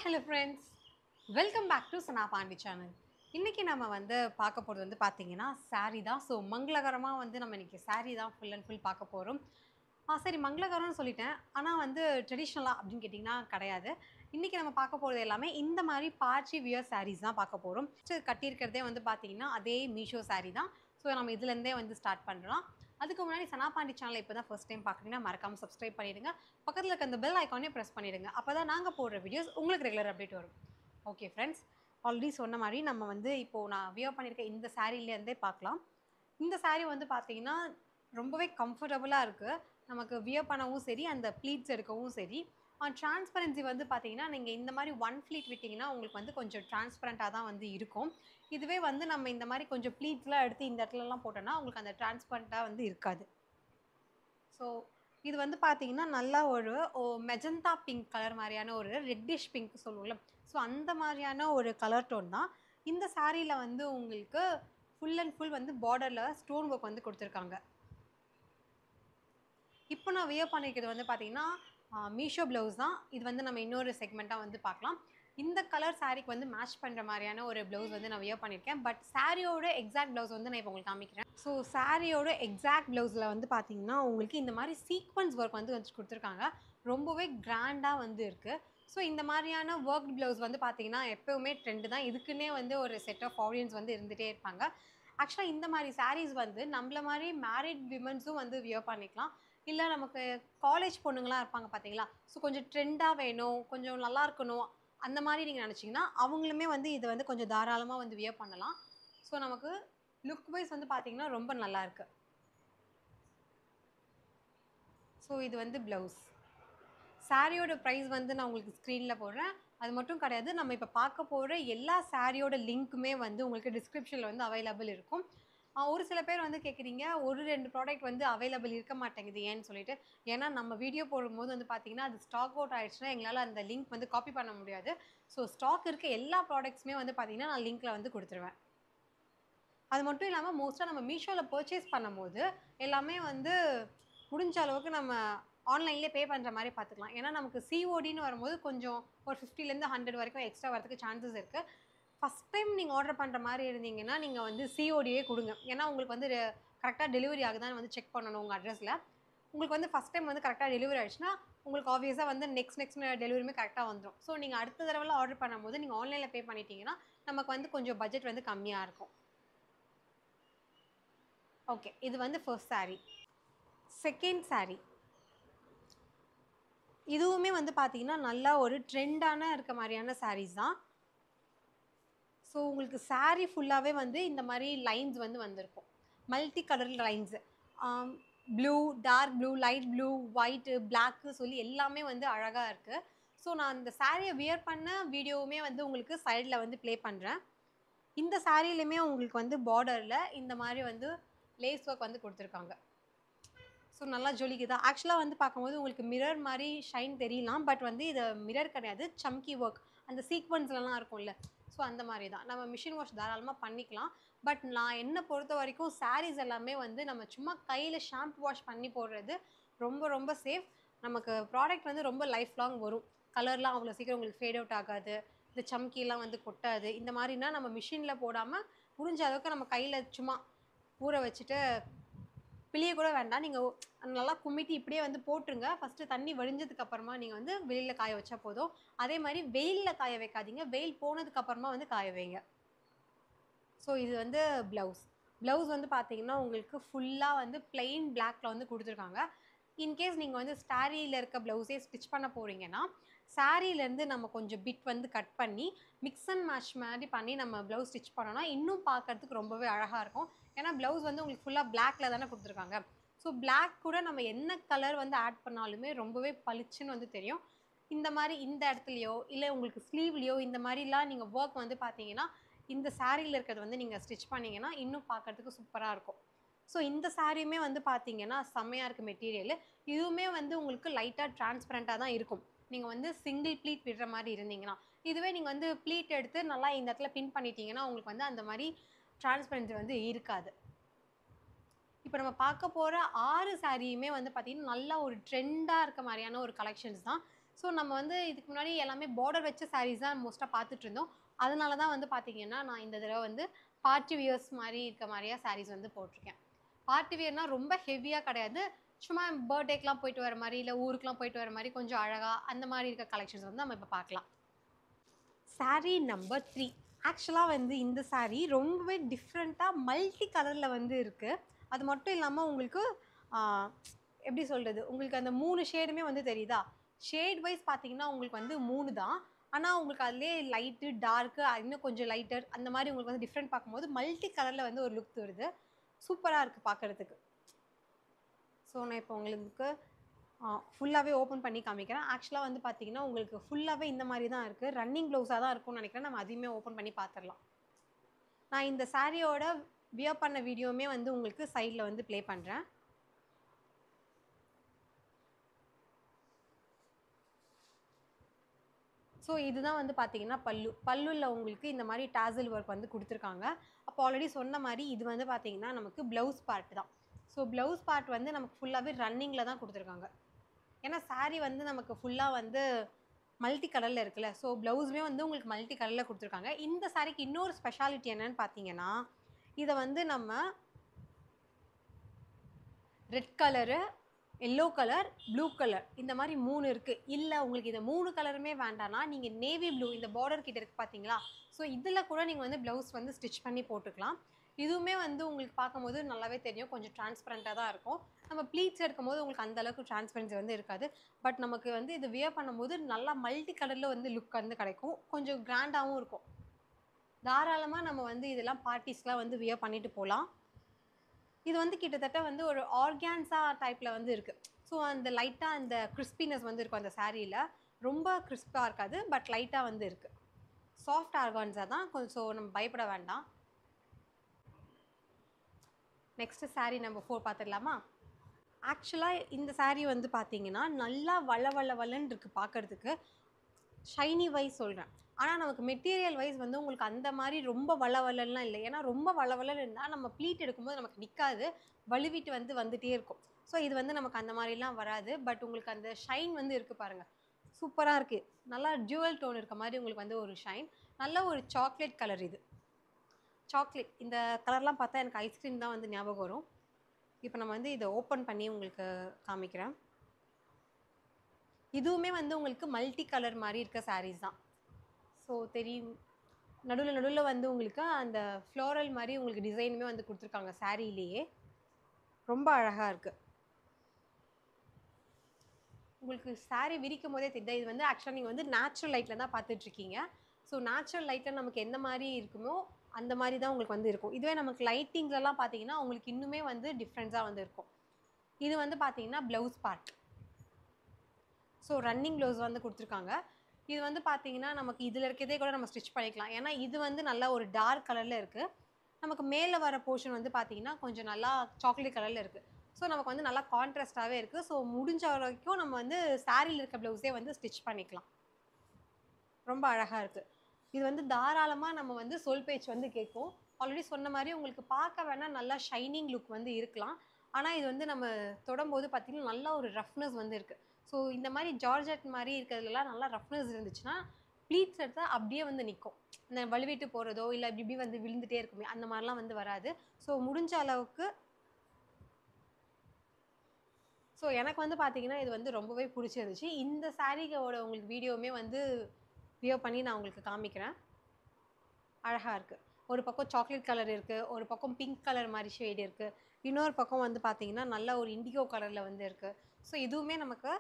hello friends. Welcome back to Sana Pandi channel. இன்னைக்கு நம்ம பார்க்க போறது பாத்தீங்கன்னா saree தான். ஸோ மங்களகரமா நம்ம இன்னைக்கு saree தான் ஃபுல் அண்ட் ஃபுல் பார்க்க போறோம். சரி மங்களகரம்னு சொல்லிட்டேன். ஆனா ட்ரெடிஷ்னலா அப்படின்னு கேட்டிங்கன்னா கிடையாது. இன்னைக்கு நம்ம பார்க்க போறது எல்லாமே இந்த மாதிரி பார்ட்டி வியர் sarees தான் பார்க்க போறோம். கட்டியிருக்கிறதே பாத்தீங்கன்னா அதே மீஷோ saree தான். ஸோ நம்ம இதுல இருந்தே ஸ்டார்ட் பண்ணலாம். அதுக்கு முன்னாடி சனா பாண்டி சேனலை இப்போ தான் ஃபர்ஸ்ட் டைம் பார்க்குறீங்கன்னா மறக்காம சப்ஸ்கிரைப் பண்ணிடுங்க. பக்கத்தில் இருக்க அந்த பெல் ஐக்கானையும் ப்ரெஸ் பண்ணிடுங்க. அப்போ தான் நாங்கள் போடுற வீடியோஸ் உங்களுக்கு ரெகுலர் அப்டேட் வரும். ஓகே ஃப்ரெண்ட்ஸ், ஆல்ரெடி சொன்ன மாதிரி நம்ம இப்போது நான் வியர் பண்ணியிருக்க இந்த சாரீலேருந்தே பார்க்கலாம். இந்த சாரீ பார்த்தீங்கன்னா ரொம்பவே கம்ஃபர்டபுளாக இருக்குது. நமக்கு வியர் பண்ணவும் சரி, அந்த ப்ளீட்ஸ் எடுக்கவும் சரி. டிரான்ஸ்பரன்சி பார்த்தீங்கன்னா நீங்கள் இந்த மாதிரி ஒன் ஃப்ளீட் விட்டிங்கன்னா உங்களுக்கு கொஞ்சம் டிரான்ஸ்பரண்ட்டாக தான் இருக்கும். இதுவே நம்ம இந்த மாதிரி கொஞ்சம் ப்ளீட்ஸ்லாம் எடுத்து இந்த இடத்துலலாம் போட்டோன்னா உங்களுக்கு அந்த டிரான்ஸ்பரண்ட்டாக இருக்காது. ஸோ இது பார்த்தீங்கன்னா நல்லா ஒரு மெஜந்தா பிங்க் கலர் மாதிரியான ஒரு ரெட்டிஷ் பிங்க் சொல்லுவோம்ல, ஸோ அந்த மாதிரியான ஒரு கலர் டோன் தான். இந்த சாரியில் உங்களுக்கு ஃபுல் அண்ட் ஃபுல் பார்டரில் ஸ்டோன் ஒர்க் கொடுத்துருக்காங்க. இப்போ நான் வியர் பண்ணிக்கிறது பார்த்தீங்கன்னா மீஷோ ப்ளவுஸ் தான். இது நம்ம இன்னொரு செக்மெண்ட்டாக பார்க்கலாம். இந்த கலர் சாரீக்கு மேட்ச் பண்ணுற மாதிரியான ஒரு ப்ளவுஸ் நான் வியர் பண்ணியிருக்கேன். பட் சாரியோட எக்ஸாக்ட் ப்ளவுஸ் நான் இப்போ உங்களுக்கு காமிக்கிறேன். ஸோ சாரியோட எக்ஸாக்ட் ப்ளவுஸில் பார்த்தீங்கன்னா உங்களுக்கு இந்த மாதிரி சீக்வன்ஸ் ஒர்க் வச்சு கொடுத்துருக்காங்க. ரொம்பவே கிராண்டாக இருக்குது. ஸோ இந்த மாதிரியான ஒர்க் ப்ளவுஸ் பார்த்தீங்கன்னா எப்போவுமே ட்ரெண்டு தான். இதுக்குன்னே ஒரு செட் ஆஃப் ஆடியன்ஸ் இருந்துகிட்டே இருப்பாங்க. ஆக்சுவலாக இந்த மாதிரி சாரீஸ் நம்மள மாதிரி மேரிட் விமன்ஸும் வியர் பண்ணிக்கலாம். இல்லை நமக்கு காலேஜ் பொண்ணுங்களாம் இருப்பாங்க பார்த்தீங்களா, ஸோ கொஞ்சம் ட்ரெண்டாக வேணும், கொஞ்சம் நல்லா இருக்கணும், அந்த மாதிரி நீங்கள் நினச்சிங்கன்னா அவங்களுமே இதை கொஞ்சம் தாராளமாக வியர் பண்ணலாம். ஸோ நமக்கு லுக் வைஸ் பார்த்தீங்கன்னா ரொம்ப நல்லாயிருக்கு. ஸோ இது ப்ளவுஸ். சாரியோட ப்ரைஸ் நான் உங்களுக்கு ஸ்க்ரீனில் போடுறேன். அது மட்டும் கிடையாது, நம்ம இப்போ பார்க்க போகிற எல்லா சாரியோட லிங்க்குமே உங்களுக்கு டிஸ்கிரிப்ஷனில் அவைலபிள் இருக்கும். ஒரு சில பேர் கேட்குறீங்க, ஒரு 2 ப்ராடக்ட் அவைலபிள் இருக்க மாட்டேங்குது ஏன்னு சொல்லிட்டு. ஏன்னா நம்ம வீடியோ போடும்போது பார்த்தீங்கன்னா அது ஸ்டாக் அவுட் ஆயிடுச்சுன்னா எங்களால் அந்த லிங்க் காப்பி பண்ண முடியாது. ஸோ ஸ்டாக் இருக்க எல்லா ப்ராடக்ட்ஸுமே பார்த்தீங்கன்னா நான் லிங்க்கில் கொடுத்துருவேன். அது மட்டும் இல்லாமல் மோஸ்ட்டாக நம்ம மீஷோவில் பர்ச்சேஸ் பண்ணும்போது எல்லாமே முடிஞ்ச அளவுக்கு நம்ம ஆன்லைன்லேயே பே பண்ணுற மாதிரி பார்த்துக்கலாம். ஏன்னா நமக்கு சிஓடின்னு வரும்போது கொஞ்சம் ஒரு 50லேருந்து 100 வரைக்கும் எக்ஸ்ட்ரா வரதுக்கு சான்சஸ் இருக்குது. ஃபஸ்ட் டைம் நீங்கள் ஆர்டர் பண்ணுற மாதிரி இருந்தீங்கன்னா நீங்கள் சிஓடியே கொடுங்க. ஏன்னா உங்களுக்கு கரெக்டாக டெலிவரி ஆகுதான்னு செக் பண்ணணும் உங்கள் அட்ரஸில். உங்களுக்கு ஃபஸ்ட் டைம் கரெக்டாக டெலிவரி ஆகிடுச்சுன்னா உங்களுக்கு ஆப்வியஸாக நெக்ஸ்ட் டெலிவரியுமே கரெக்டாக வந்துடும். ஸோ நீங்கள் அடுத்த தடவை ஆர்டர் பண்ணும்போது நீங்கள் ஆன்லைனில் பே பண்ணிட்டீங்கன்னா நமக்கு கொஞ்சம் பட்ஜெட் கம்மியாக இருக்கும். ஓகே, இது ஃபர்ஸ்ட் சாரீ. செகண்ட் சாரீ இதுவுமே பார்த்தீங்கன்னா நல்லா ஒரு ட்ரெண்டான இருக்க மாதிரியான சாரீஸ் தான். ஸோ உங்களுக்கு சாரீ ஃபுல்லாகவே இந்த மாதிரி லைன்ஸ் வந்திருக்கும். Multi colour lines, blue, dark blue, light blue, white, black சொல்லி எல்லாமே அழகாக இருக்குது. ஸோ நான் இந்த சாரியை வியர் பண்ண வீடியோவுமே உங்களுக்கு சைடில் ப்ளே பண்ணுறேன். இந்த சாரிலையுமே உங்களுக்கு பார்டரில் இந்த மாதிரி லேஸ் ஒர்க் கொடுத்துருக்காங்க. ஸோ நல்லா ஜொலிக்குதா. ஆக்சுவலாக பார்க்கும்போது உங்களுக்கு மிரர் மாதிரி ஷைன் தெரியலாம். பட் இது மிரர் கிடையாது, சம்கி ஒர்க். அந்த சீக்வன்ஸ்லலாம் இருக்கும்ல, ஸோ அந்த மாதிரி தான். நம்ம மிஷின் வாஷ் தாராளமாக பண்ணிக்கலாம். பட் நான் என்னை பொறுத்த வரைக்கும் சாரீஸ் எல்லாமே நம்ம சும்மா கையில் ஷாம்பு வாஷ் பண்ணி போடுறது ரொம்ப ரொம்ப சேஃப். நமக்கு ப்ராடக்ட் ரொம்ப லைஃப் லாங் வரும். கலர்லாம் அவ்வளோ சீக்கிரம் உங்களுக்கு ஃபேட் அவுட் ஆகாது. இந்த சம்கிலாம் கொட்டாது. இந்த மாதிரினா நம்ம மிஷினில் போடாமல் முடிஞ்ச அளவுக்கு நம்ம கையில் சும்மா ஊற வச்சுட்டு பிழிய கூட வேண்டாம். நீங்கள் நல்லா குமிட்டி இப்படியே போட்டுருங்க. ஃபஸ்ட்டு தண்ணி வடிஞ்சதுக்கு அப்புறமா நீங்கள் வெளியில் காய வச்சா போதும். அதே மாதிரி வெயிலில் காய வைக்காதீங்க. வெயில் போனதுக்கப்புறமா காய வைங்க. ஸோ இது ப்ளவுஸ். ப்ளவுஸ் பார்த்தீங்கன்னா உங்களுக்கு ஃபுல்லாக பிளெயின் பிளாக்ல கொடுத்துருக்காங்க. இன்கேஸ் நீங்கள் சாரியில் இருக்க ப்ளவுஸே ஸ்டிச் பண்ண போகிறீங்கன்னா சாரியிலேருந்து நம்ம கொஞ்சம் பிட் கட் பண்ணி மிக்ஸ் அண்ட் மேட்ச் மாதிரி பண்ணி நம்ம ப்ளவுஸ் ஸ்டிச் பண்ணோன்னா இன்னும் பார்க்கறதுக்கு ரொம்பவே அழகாக இருக்கும். ஏன்னா ப்ளவுஸ் உங்களுக்கு ஃபுல்லாக பிளாக்ல தானே கொடுத்துருக்காங்க. ஸோ பிளாக் கூட நம்ம என்ன கலர் ஆட் பண்ணாலுமே ரொம்பவே பளிச்சுன்னு தெரியும். இந்த மாதிரி இந்த இடத்துலையோ இல்லை உங்களுக்கு ஸ்லீவ்லேயோ இந்த மாதிரிலாம் நீங்கள் ஒர்க் பார்த்தீங்கன்னா இந்த சாரியில் இருக்கிறது நீங்கள் ஸ்டிச் பண்ணிங்கன்னா இன்னும் பார்க்கறதுக்கு சூப்பராக இருக்கும். ஸோ இந்த சாரியுமே பார்த்தீங்கன்னா செம்மையாக இருக்குது மெட்டீரியல். இதுவுமே உங்களுக்கு லைட்டாக டிரான்ஸ்பரண்ட்டாக தான் இருக்கும். நீங்கள் சிங்கிள் ப்ளீட் விடுற மாதிரி இருந்தீங்கன்னா. இதுவே நீங்கள் ப்ளீட் எடுத்து நல்லா இந்த இடத்துல பின் பண்ணிட்டீங்கன்னா உங்களுக்கு அந்த மாதிரி டிரான்ஸ்பரன்சி இருக்காது. இப்போ நம்ம பார்க்க போகிற 6 சாரியுமே பார்த்தீங்கன்னா நல்லா ஒரு ட்ரெண்டாக இருக்க மாதிரியான ஒரு கலெக்ஷன்ஸ் தான். ஸோ நம்ம வந்து இதுக்கு முன்னாடி எல்லாமே பார்டர் வச்ச சாரீஸ் தான் மோஸ்ட்டாக பார்த்துட்டு இருந்தோம். அதனால தான் வந்து பார்த்தீங்கன்னா, நான் இந்த தடவை வந்து பார்ட்டி வியர்ஸ் மாரி இருக்க மாரியா சாரீஸ் வந்து போட்டிருக்கேன். பார்ட்டி வியர்னா ரொம்ப ஹெவியா கிடையாது. சும்மா பர்த்டேக்குலாம் போயிட்டு வர மாரி, இல்ல ஊருக்குலாம் போயிட்டு வர மாரி கொஞ்சம் அழகா அந்த மாரி இருக்க கலெக்ஷன்ஸ் வந்து நம்ம இப்ப பார்க்கலாம். சாரீ நம்பர் 3. ஆக்சுவலா வந்து இந்த சாரீ ரொம்பவே டிஃப்ரெண்ட்டா மல்டி கலர்ல வந்து இருக்கு. அது மட்டும் இல்லாம உங்களுக்கு ஆ எப்படி சொல்றது? உங்களுக்கு அந்த 3 ஷேடுமே வந்து தெரியுதா? ஷேட் வைஸ் பார்த்தீங்கன்னா, உங்களுக்கு வந்து 3 தான். ஆனா, உங்களுக்கு அதிலேயே லைட்டு, டார்க்கு இன்னும் கொஞ்சம் லைட்டர் அந்த மாரி உங்களுக்கு வந்து டிஃப்ரெண்ட் பார்க்கும்போது, மல்டி கலர்ல வந்து ஒரு லுக் வருது. சூப்பரா இருக்கு பார்க்கறதுக்கு. ஸோ, நான் இப்போ உங்களுக்கு ஃபுல்லாவே ஓப்பன் பண்ணி காமிக்கிறேன். ஆக்சுவலா வந்து பார்த்தீங்கன்னா, உங்களுக்கு ஃபுல்லாவே இந்த மாரி தான் இருக்கு. ரன்னிங் ப்ளவுஸா தான் இருக்கும்னு நெனைக்கிறேன். நம்ம அதையுமே ஓப்பன் பண்ணி பார்த்துரலாம். நான் இந்த சாரியோட வியர் பண்ண வீடியோவுமே வந்து உங்களுக்கு சைட்ல வந்து ப்ளே பண்றேன். ஸோ இதுதான் வந்து பார்த்தீங்கன்னா பல்லு. பல்லுல உங்களுக்கு இந்த மாரி டாசல் ஒர்க் வந்து குடுத்துருக்காங்க. அப்போ ஆல்ரெடி சொன்ன மாரி இது வந்து பார்த்தீங்கன்னா, நமக்கு ப்ளவுஸ் பார்ட் தான். ஸோ ப்ளவுஸ் பார்ட் வந்து நமக்கு ஃபுல்லாவே ரன்னிங்ல தான் குடுத்துருக்காங்க. ஏன்னா சாரி வந்து நமக்கு ஃபுல்லா வந்து மல்டி கலர்ல இருக்குல்ல. ஸோ ப்ளவுஸுமே வந்து உங்களுக்கு மல்டி கலர்ல குடுத்துருக்காங்க. இந்த சாரிக்கு இன்னொரு ஸ்பெஷாலிட்டி என்னன்னு பார்த்தீங்கன்னா, இத வந்து நம்ம red colour, yellow colour, blue colour இந்த மாரி 3 இருக்கு. இல்ல உங்களுக்கு இந்த 3 கலருமே வேண்டான்னா, நீங்க நேவி ப்ளூ இந்த பார்டர் கிட்ட இருக்கு பார்த்தீங்களா? ஸோ இதில கூட நீங்க வந்து ப்ளவுஸ் வந்து ஸ்டிச் பண்ணி போட்டுக்கலாம். இதுவுமே வந்து உங்களுக்கு பார்க்கும்போது நல்லாவே தெரியும். கொஞ்சம் டிரான்ஸ்பரண்டா தான் இருக்கும். நம்ம ப்ளீட்ஸ் எடுக்கும்போது உங்களுக்கு அந்த அளவுக்கு டிரான்ஸ்பரன்சி வந்து இருக்காது. பட் நமக்கு வந்து இது வியர் பண்ணும்போது நல்லா மல்டி கலர்ல வந்து லுக் வந்து கிடைக்கும். கொஞ்சம் கிராண்டாவும் இருக்கும். தாராளமா நம்ம வந்து இதெல்லாம் பார்ட்டீஸ்லாம் வந்து வியர் பண்ணிட்டு போலாம். இது வந்து கிட்டத்தட்ட வந்து ஒரு ஆர்கான்ஸா டைப்ல வந்து இருக்கு. ஸோ அந்த லைட்டா அந்த கிரிஸ்பினஸ் வந்து இருக்கும் அந்த சாரீல. ரொம்ப கிரிஸ்பா இருக்காது. பட் லைட்டா வந்து இருக்கு. சாஃப்ட் ஆர்கான்ஸா தான். ஸோ நம்ம பயப்பட வேண்டாம். நெக்ஸ்ட் சாரீ நம்பர் 4 பார்த்துடலாமா? ஆக்சுவலா இந்த சாரீ வந்து பார்த்தீங்கன்னா, நல்லா வள வள வளன்னு இருக்கு பார்க்கறதுக்கு. ஷைனி வைஸ் சொல்றேன். ஆனா நமக்கு மெட்டீரியல் வைஸ் வந்து உங்களுக்கு அந்த மாரி ரொம்ப வளவளன்னுலாம் இல்ல. ஏன்னா ரொம்ப வளவளன்னு இருந்தா நம்ம ப்ளீட் எடுக்கும்போது நமக்கு நிக்காது. வழுவிட்டு வந்து வந்துட்டே இருக்கும். ஸோ இது வந்து நமக்கு அந்த மாரிலாம் வராது. பட் உங்களுக்கு அந்த ஷைன் வந்து இருக்கு பாருங்க. சூப்பரா இருக்கு. நல்லா ஜுவல் டோன் இருக்க மாரி உங்களுக்கு வந்து ஒரு ஷைன். நல்ல ஒரு சாக்லேட் கலர் இது. சாக்லேட் இந்த கலர்லாம் பார்த்தா எனக்கு ஐஸ்கிரீம் தான் வந்து ஞாபகம் வரும். இப்ப நம்ம வந்து இத ஓப்பன் பண்ணி உங்களுக்கு காமிக்கிறேன். இதுவுமே வந்து உங்களுக்கு மல்டி கலர் மாரி இருக்க சாரீஸ் தான். ஸோ தெரியும். நடுவுல நடுவுல வந்து உங்களுக்கு அந்த ஃப்ளோரல் மாரி உங்களுக்கு டிசைனுமே வந்து குடுத்துருக்காங்க சாரீலயே. ரொம்ப அழகா இருக்கு. உங்களுக்கு சாரி விரிக்கும்போதே தெரியுதா? இது வந்து ஆக்சுவலா நீங்க வந்து நேச்சுரல் லைட்ல தான் பார்த்துட்டு இருக்கீங்க. ஸோ நேச்சுரல் லைட்ல நமக்கு எந்த மாரி இருக்குமோ, அந்த மாரி தான் உங்களுக்கு வந்து இருக்கும். இதுவே நமக்கு லைட்டிங்லலாம் பார்த்தீங்கன்னா, உங்களுக்கு இன்னுமே வந்து டிஃபரன்ஸா வந்து இருக்கும். இது வந்து பார்த்தீங்கன்னா, blouse part. So running blouse வந்து குடுத்துருக்காங்க. இது வந்து பார்த்தீங்கன்னா, நமக்கு இதுல இருக்கிறதே கூட நம்ம ஸ்டிச் பண்ணிக்கலாம். ஏன்னா, இது வந்து நல்லா ஒரு டார்க் கலர்ல இருக்கு. நமக்கு மேல வர போர்ஷன் வந்து பார்த்தீங்கன்னா, கொஞ்சம் நல்லா சாக்லேட் கலர்ல இருக்கு. ஸோ நமக்கு வந்து நல்லா கான்ட்ராஸ்ட்டாவே இருக்கு. ஸோ முடிஞ்ச வரைக்கும் நம்ம வந்து சாரில இருக்க ப்ளவுஸே வந்து ஸ்டிச் பண்ணிக்கலாம். ரொம்ப அழகா இருக்கு. இது வந்து தாராளமா நம்ம வந்து சொல் பேச்சு வந்து கேட்கும். ஆல்ரெடி சொன்ன மாரி உங்களுக்கு பார்க்க வேணா நல்லா ஷைனிங் லுக் வந்து இருக்கலாம். ஆனா, இது வந்து நம்ம தொடும்போது பார்த்தீங்கன்னா, நல்ல ஒரு ரஃப்னஸ் வந்து இருக்கு. ஸோ இந்த மாரி ஜார்ஜெட் மாரி இருக்கிறதுலலாம் நல்லா ரஃப்னஸ் இருந்துச்சுன்னா, ப்ளீட்ஸ் எடுத்தா அப்படியே வந்து நிக்கும். இந்த வழுவிட்டு போறதோ, இல்ல இப்படி இப்படி வந்து விழுந்துட்டே இருக்குமே, அந்த மாரிலாம் வந்து வராது. ஸோ முடிஞ்ச அளவுக்கு எனக்கு வந்து பார்த்தீங்கன்னா, இது வந்து ரொம்பவே புடிச்சிருந்துச்சு. இந்த சாரீயோட உங்களுக்கு வீடியோவுமே வந்து வியர் பண்ணி நான் உங்களுக்கு காமிக்கிறேன். அழகா இருக்கு. ஒரு பக்கம் சாக்லேட் கலர் இருக்கு. ஒரு பக்கம் பிங்க் கலர் மாரி ஷேட் இருக்கு. இன்னொரு பக்கம் வந்து பார்த்தீங்கன்னா, நல்ல ஒரு இண்டிகோ கலர்ல வந்து இருக்கு. ஸோ இதுவுமே நமக்கு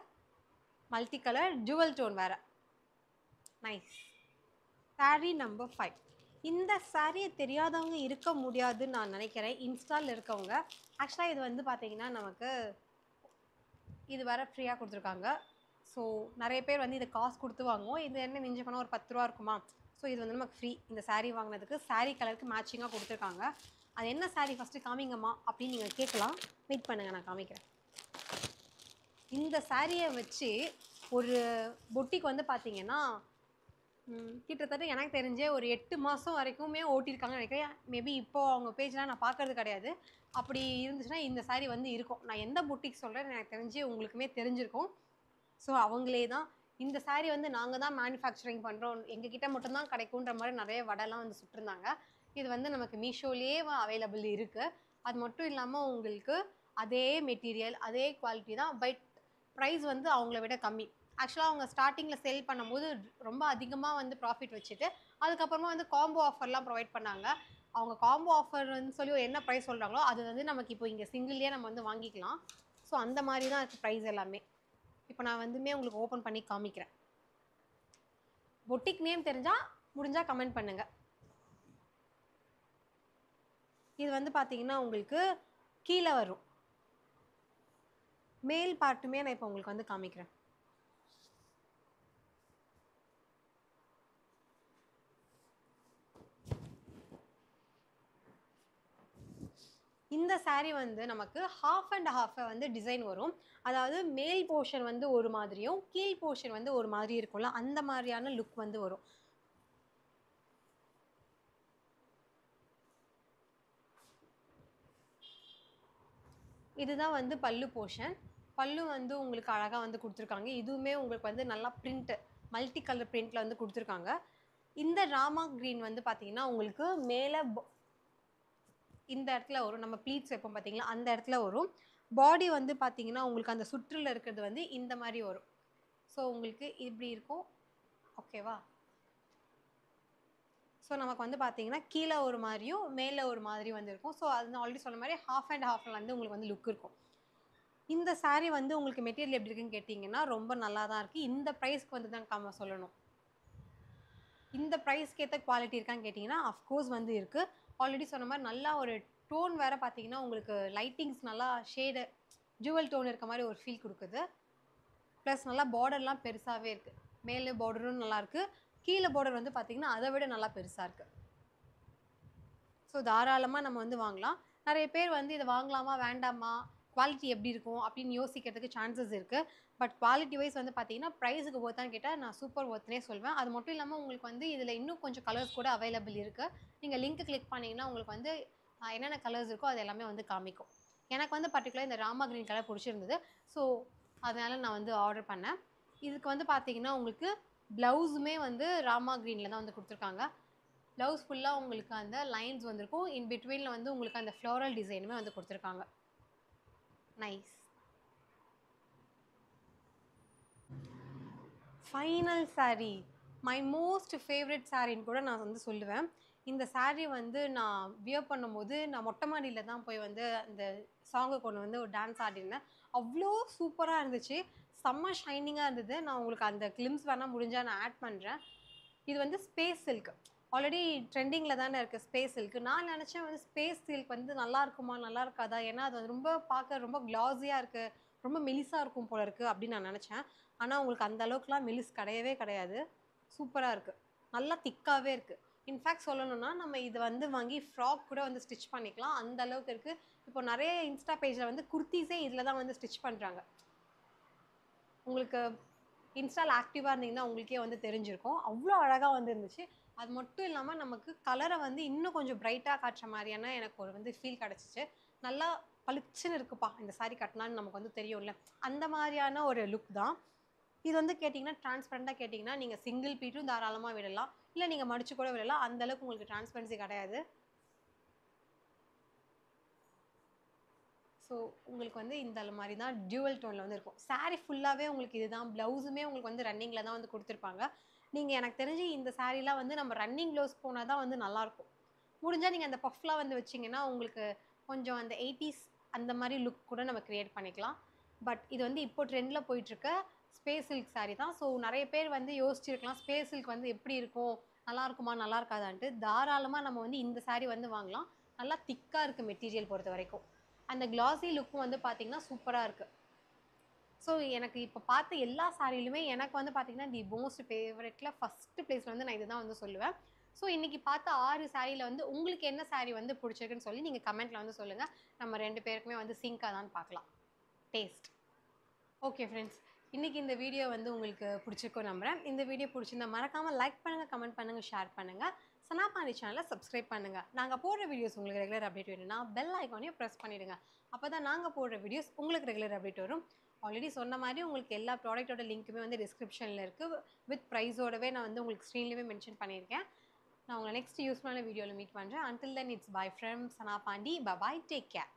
மல்டி கலர் ஜுவல் டோன் வேற. நைஸ். Sorry number 5. இந்த சாரிய தெரியாதவங்க இருக்க முடியாதுன்னு நான் நெனைக்கிறேன். இன்ஸ்டால இருக்கவங்க. ஆக்சுவலா இது வந்து பார்த்தீங்கன்னா, நமக்கு இது வேற ஃப்ரீயா குடுத்துருக்காங்க. ஸோ நெறைய பேர் வந்து இத காசு குடுத்து வாங்குவோம். இது என்ன மிஞ்சி போனா ஒரு ரூ. 10 இருக்குமா? ஸோ இது வந்து நமக்கு ஃப்ரீ. இந்த சாரி வாங்குனதுக்கு சாரி கலருக்கு மேட்சிங்கா குடுத்துருக்காங்க. அது என்ன சாரி ஃபர்ஸ்ட்டு காமிங்கம்மா அப்படின்னு நீங்க கேட்கலாம். வெயிட் பண்ணுங்க நான் காமிக்கிறேன். இந்த சாரிய வச்சு ஒரு பொட்டிக் வந்து பார்த்தீங்கன்னா, கிட்டத்தட்ட எனக்கு தெரிஞ்சே ஒரு 8 மாசம் வரைக்குமே ஓட்டியிருக்காங்கன்னு நெனைக்கிறேன். மேபி இப்போ அவங்க பேஜ்லாம் நான் பார்க்கறது கிடையாது. அப்படி இருந்துச்சுன்னா இந்த சாரி வந்து இருக்கும். நான் எந்த பொட்டிக் சொல்றேன்னு எனக்கு தெரிஞ்சு உங்களுக்குமே தெரிஞ்சிருக்கும். ஸோ அவங்களே தான். இந்த saree வந்து நாங்க தான் மேனுஃபேக்சரிங் பண்றோம், எங்ககிட்ட மட்டும் தான் கிடைக்குன்ற மாதிரி நிறைய வடைலாம் வந்து சுட்டிருந்தாங்க. இது வந்து நமக்கு மீஷோலயே அவைலபிள் இருக்கு. அது மட்டும் இல்லாம உங்களுக்கு அதே மெட்டீரியல், அதே குவாலிட்டி தான். பட் பிரைஸ் வந்து அவங்கள விட கம்மி. ஆக்சுவலா அவங்க ஸ்டார்ட்டிங்ல சேல் பண்ணும்போது ரொம்ப அதிகமா வந்து ப்ராஃபிட் வச்சுட்டு, அதுக்கப்புறமா வந்து காம்போ ஆஃபர்லாம் ப்ரொவைட் பண்ணாங்க. அவங்க காம்போ ஆஃபர்ன்னு சொல்லி என்ன பிரைஸ் சொல்றாங்களோ, அது வந்து நமக்கு இப்போ இங்க சிங்கிள்லயே நம்ம வந்து வாங்கிக்கலாம். ஸோ அந்த மாதிரி தான் இருக்கு பிரைஸ் எல்லாமே. இப்போ நான் வந்துமே உங்களுக்கு ஓப்பன் பண்ணி காமிக்கிறேன். பொட்டிக் நேம் தெரிஞ்சா முடிஞ்சா கமெண்ட் பண்ணுங்க. இது வந்து பார்த்தீங்கன்னா உங்களுக்கு கீழ வரும். மேல் பார்ட்டுமே நான் இப்போ உங்களுக்கு வந்து காமிக்கிறேன். இந்த saree வந்து நமக்கு ஹாஃப் அண்ட் ஹாஃப் வந்து டிசைன் வரும். அதாவது மேல் போர்ஷன் வந்து ஒரு மாதிரியும், கீழ் போர்ஷன் வந்து ஒரு மாதிரி இருக்கும்ல, அந்த மாதிரியான லுக் வந்து வரும். இதுதான் வந்து பல்லு போர்ஷன். பல்லு வந்து உங்களுக்கு அழகா வந்து குடுத்துருக்காங்க. இதுவுமே உங்களுக்கு வந்து நல்லா பிரிண்ட், மல்டி கலர் பிரிண்ட்ல வந்து குடுத்துருக்காங்க. இந்த ராமா கிரீன் வந்து பார்த்தீங்கன்னா, உங்களுக்கு மேல இந்த இடத்துல வரும். நம்ம ப்ளீட்ஸ் வைப்போம் பார்த்தீங்களா, அந்த இடத்துல வரும். பாடி வந்து பார்த்தீங்கன்னா, உங்களுக்கு அந்த சுற்றுல இருக்கிறது வந்து இந்த மாரி வரும். ஸோ உங்களுக்கு இப்படி இருக்கும். ஓகேவா? ஸோ நமக்கு வந்து பார்த்தீங்கன்னா, கீழ ஒரு மாரியும், மேல ஒரு மாதிரி வந்து இருக்கும். ஸோ அது நான் ஆல்ரெடி சொன்ன மாரி ஹாஃப் அண்ட் ஹாஃப்ல வந்து உங்களுக்கு வந்து லுக் இருக்கும். இந்த saree வந்து உங்களுக்கு மெட்டீரியல் எப்படி இருக்குன்னு கேட்டீங்கன்னா, ரொம்ப நல்லா தான் இருக்கு. இந்த பிரைஸ்க்கு வந்து தான் சொல்லணும். இந்த பிரைஸ்க்கு ஏத்த குவாலிட்டி இருக்கான்னு கேட்டீங்கன்னா, அஃப்கோர்ஸ் வந்து இருக்கு. ஆல்ரெடி சொன்ன மாரி நல்லா ஒரு டோன் வேற பார்த்தீங்கன்னா, உங்களுக்கு லைட்டிங்ஸ் நல்லா ஷேடு ஜுவல் டோன் இருக்க மாரி ஒரு ஃபீல் குடுக்குது. ப்ளஸ் நல்லா பார்டர்லாம் பெருசாவே இருக்கு. மேல பார்டரும் நல்லாருக்கு. கீழ பார்டர் வந்து பார்த்தீங்கன்னா, அத விட நல்லா பெருசா இருக்கு. ஸோ தாராளமா நம்ம வந்து வாங்கலாம். நெறைய பேர் வந்து இத வாங்கலாமா? வேண்டாமா? குவாலிட்டி எப்படி இருக்கும்? அப்படின்னு யோசிக்கிறதுக்கு சான்சஸ் இருக்கு. பட் குவாலிட்டி வைஸ் வந்து பார்த்தீங்கன்னா, பிரைஸுக்கு ஒர்த்தான்னு கேட்டா நான் சூப்பர் ஒர்த்னே சொல்வேன். அது மட்டும் இல்லாம உங்களுக்கு வந்து இதுல இன்னும் கொஞ்சம் கலர்ஸ் கூட அவைலபிள் இருக்கு. நீங்க லிங்க் கிளிக் பண்ணீங்கன்னா, உங்களுக்கு வந்து என்னென்ன கலர்ஸ் இருக்கோ அது எல்லாமே வந்து காமிக்கும். எனக்கு வந்து பர்ட்டிகுலரா இந்த ராமா கிரீன் கலர் புடிச்சிருந்தது. ஸோ அதனால நான் வந்து ஆர்டர் பண்ணேன். இதுக்கு வந்து பார்த்தீங்கன்னா, உங்களுக்கு ப்ளவுஸுமே வந்து ராமா கிரீன்ல தான் வந்து குடுத்துருக்காங்க. ப்ளவுஸ் ஃபுல்லா உங்களுக்கு அந்த லைன்ஸ் வந்திருக்கும். இன் பிட்வீன்ல வந்து உங்களுக்கு அந்த ஃப்ளோரல் டிசைனுமே வந்து குடுத்துருக்காங்க. Nice. Final saree. My most favourite சாரின்னு கூட நான் வந்து சொல்லுவேன். இந்த saree வந்து நான் வியர் பண்ணும்போது, நான் மொட்டை மாடியில தான் போய் வந்து அந்த சாங்குக்கு ஒண்ணு வந்து ஒரு டான்ஸ் ஆடிருந்தேன். அவ்ளோ சூப்பரா இருந்துச்சு. செம்ம ஷைனிங்கா இருந்தது. நான் உங்களுக்கு அந்த கிளிம்ஸ் வேணா முடிஞ்சா நான் ஆட் பண்றேன். இது வந்து ஸ்பேஸ் சில்க். ஆல்ரெடி ட்ரெண்டிங்ல தானே இருக்கு ஸ்பேஸ் சில்க். நான் நெனச்சேன் வந்து ஸ்பேஸ் சில்க் வந்து நல்லா இருக்குமா? நல்லா இருக்காதா? ஏன்னா அது வந்து ரொம்ப பார்க்க ரொம்ப கிளாஸியா இருக்கு. ரொம்ப மெலிசா இருக்கும் போல இருக்கு அப்படின்னு நான் நெனச்சேன். ஆனா உங்களுக்கு அந்த அளவுக்குலாம் மெலிஸ் கிடையவே கிடையாது. சூப்பரா இருக்கு. நல்லா திக்காவே இருக்கு. இன்ஃபேக்ட் சொல்லணும்னா, நம்ம இத வந்து வாங்கி ஃப்ராக் கூட வந்து ஸ்டிட்ச் பண்ணிக்கலாம். அந்த அளவுக்கு இருக்கு. இப்போ நெறைய இன்ஸ்டா பேஜ்ல வந்து குர்தீஸே இதுல தான் வந்து ஸ்டிட்ச் பண்றாங்க. உங்களுக்கு இன்ஸ்டால ஆக்டிவா இருந்தீங்கன்னா, உங்களுக்கே வந்து தெரிஞ்சிருக்கும். அவ்ளோ அழகா வந்து இருந்துச்சு. அது மட்டும் இல்லாம நமக்கு கலர வந்து இன்னும் கொஞ்சம் பிரைட்டா காட்டுற மாரியான எனக்கு ஒரு வந்து ஃபீல் கிடைச்சுச்சு. நல்லா பளிச்சுன்னு இருக்குப்பா, இந்த சாரி கட்டினான்னு நமக்கு வந்து தெரியும்ல. அந்த மாரியான ஒரு லுக் தான். இது வந்து கேட்டீங்கன்னா, டிரான்ஸ்பரண்டா கேட்டீங்கன்னா, நீங்க சிங்கிள் பீட்டும் தாராளமா விடலாம். இல்ல நீங்க மடிச்சு கூட விடலாம். அந்த அளவுக்கு உங்களுக்கு டிரான்ஸ்பரன்சி கிடையாது. ஸோ உங்களுக்கு வந்து இந்த மாரி தான் டியூவல் டோன்ல வந்து இருக்கும். சாரி ஃபுல்லாவே உங்களுக்கு இதுதான். ப்ளவுஸுமே உங்களுக்கு வந்து ரன்னிங்ல தான் வந்து குடுத்துருப்பாங்க. நீங்க எனக்கு தெரிஞ்சு இந்த சாரிலாம் வந்து நம்ம ரன்னிங் ப்ளவுஸ் போனா தான் வந்து நல்லாருக்கும். முடிஞ்சா நீங்க அந்த பஃப்லாம் வந்து வச்சீங்கன்னா, உங்களுக்கு கொஞ்சம் அந்த 80ஸ் அந்த மாரி லுக் கூட நம்ம கிரியேட் பண்ணிக்கலாம். பட் இது வந்து இப்போ ட்ரெண்ட்ல போயிட்டுருக்க ஸ்பேஸ் சில்க் சாரி தான். ஸோ நெறைய பேர் வந்து யோசிச்சிருக்கலாம், ஸ்பேஸ் சில்க் வந்து எப்படி இருக்கும்? நல்லா இருக்குமா? நல்லா இருக்காதான்ட்டு. தாராளமா நம்ம வந்து இந்த சாரி வந்து வாங்கலாம். நல்லா திக்கா இருக்கு மெட்டீரியல் பொறுத்தவரைக்கும். அந்த கிளாஸி லுக்கும் வந்து பார்த்தீங்கன்னா, சூப்பரா இருக்கு. ஸோ எனக்கு இப்ப பார்த்த எல்லா சாரிலுமே எனக்கு வந்து பார்த்தீங்கன்னா, தி மோஸ்ட் ஃபேவரைட்ல ஃபர்ஸ்ட் பிளேஸ்ல வந்து நான் இத தான் வந்து சொல்லுவேன். ஸோ இன்னைக்கு பார்த்த 6 சாரில வந்து உங்களுக்கு என்ன சாரி வந்து புடிச்சிருக்குன்னு சொல்லி நீங்க கமெண்ட்ல வந்து சொல்லுங்க. நம்ம 2 பேருக்குமே வந்து சிங்க் ஆதான்னு பார்க்கலாம். டேஸ்ட். Okay friends. இன்னைக்கு இந்த வீடியோ வந்து உங்களுக்கு புடிச்சிருக்கும்னு நம்புறேன். இந்த வீடியோ புடிச்சிருந்தா மறக்காம லைக் பண்ணுங்க, கமெண்ட் பண்ணுங்க, ஷேர் பண்ணுங்க. சனாபானி சேனலை சப்ஸ்கிரைப் பண்ணுங்க. நாங்க போடுற வீடியோஸ் உங்களுக்கு ரெகுலர் அப்டேட் வேணும்னா பெல் ஐகானையும் பிரஸ் பண்ணிடுங்க. அப்பதான் நாங்க போடுற வீடியோஸ் உங்களுக்கு ரெகுலர் அப்டேட் வரும். ஆல்ரெடி சொன்ன மாதிரி உங்களுக்கு எல்லா ப்ராடக்ட்டோட லிங்க்குமே வந்து டிஸ்கிரிப்ஷனில் இருக்குது. வித் ப்ரைஸோடவே நான் வந்து உங்களுக்கு ஸ்க்ரீன்லேயுமே மென்ஷன் பண்ணியிருக்கேன். நான் உங்களை நெக்ஸ்ட் யூஸ்ஃபுல்லான வீடியோவில் மீட் பண்ணுறேன். Until then it's bye from Sana Pandi. Bye take care.